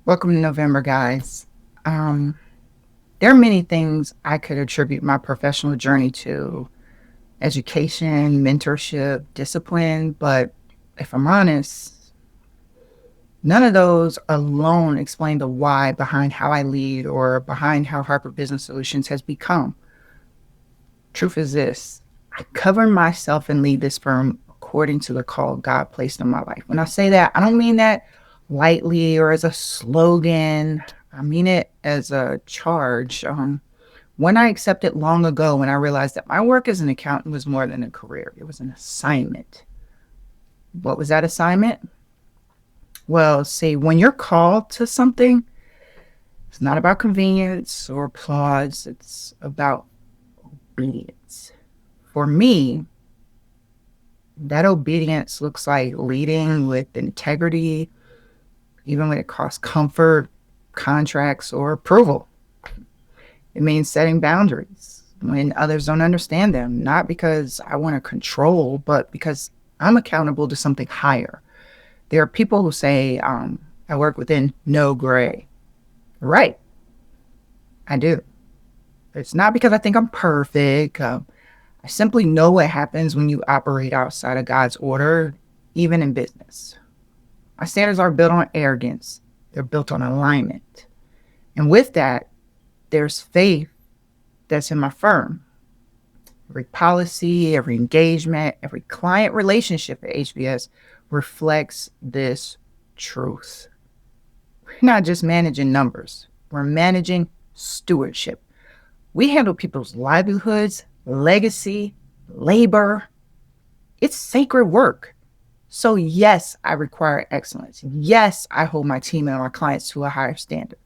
Welcome to November, guys. There are many things I could attribute my professional journey to: education, mentorship, discipline. But if I'm honest, none of those alone explain the why behind how I lead or behind how Harper Business Solutions has become. Truth is this: I govern myself and lead this firm according to the call God placed in my life. When I say that, I don't mean that lightly or as a slogan. I mean it as a charge. One I accepted long ago when I realized that my work as an accountant was more than a career. It was an assignment. What was that assignment? Well, see, when you're called to something, it's not about convenience or applause. It's about obedience. For me, that obedience looks like leading with integrity, even when it costs comfort, contracts, or approval. It means setting boundaries when others don't understand them, not because I want to control, but because I'm accountable to something higher. There are people who say, I work within no gray. Right, I do. It's not because I think I'm perfect. I simply know what happens when you operate outside of God's order, even in business. My standards aren't built on arrogance, they're built on alignment. And with that, there's faith that's in my firm. Every policy, every engagement, every client relationship at HBS reflects this truth. We're not just managing numbers, we're managing stewardship. We handle people's livelihoods, legacy, labor. It's sacred work. So, yes, I require excellence. Yes, I hold my team and our clients to a higher standard.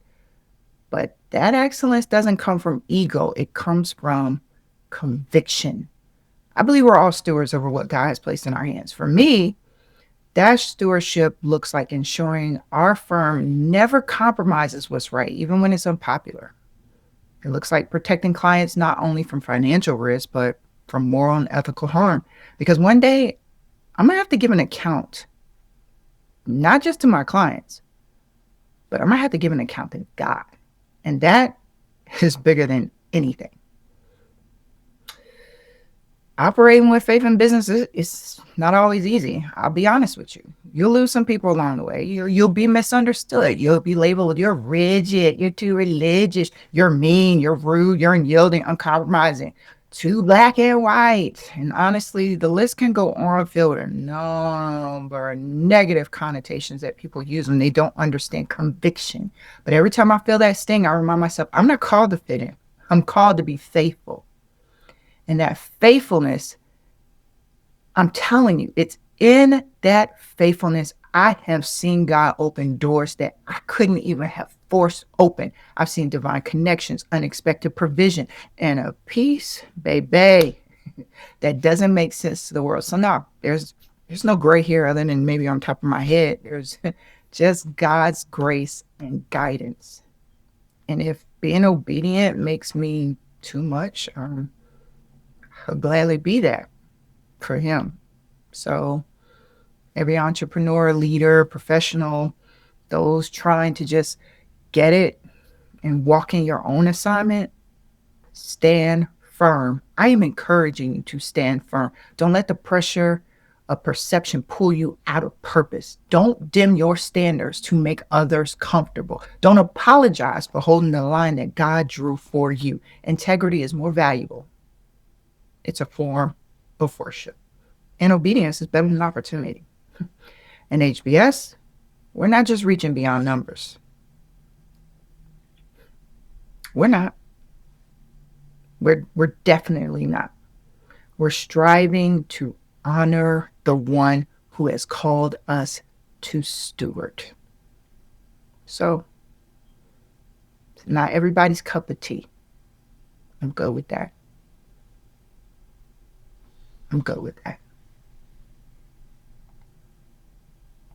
But that excellence doesn't come from ego, it comes from conviction. I believe we're all stewards over what God has placed in our hands. For me, that stewardship looks like ensuring our firm never compromises what's right, even when it's unpopular. It looks like protecting clients not only from financial risk, but from moral and ethical harm. Because one day, I'm going to have to give an account, not just to my clients, but I'm going to have to give an account to God. And that is bigger than anything. Operating with faith in business is not always easy. I'll be honest with you. You'll lose some people along the way. You'll be misunderstood. You'll be labeled, you're rigid, you're too religious, you're mean, you're rude, you're unyielding, uncompromising, too black and white. And honestly, the list can go on filled with a number of negative connotations that people use when they don't understand conviction. But every time I feel that sting, I remind myself, I'm not called to fit in. I'm called to be faithful. And that faithfulness, I'm telling you, it's in that faithfulness I have seen God open doors that I couldn't even have forced open. I've seen divine connections, unexpected provision, and a peace, baby, that doesn't make sense to the world. So no, there's no gray here other than maybe on top of my head. There's just God's grace and guidance. And if being obedient makes me too much, I'll gladly be that for him. So every entrepreneur, leader, professional, those trying to just get it and walk in your own assignment, stand firm. I am encouraging you to stand firm. Don't let the pressure of perception pull you out of purpose. Don't dim your standards to make others comfortable. Don't apologize for holding the line that God drew for you. Integrity is more valuable. It's a form of worship. And obedience is better than opportunity. In HBS, we're not just reaching beyond numbers. We're not. We're definitely not. We're striving to honor the one who has called us to steward. So, it's not everybody's cup of tea. I'm good with that. I'm good with that.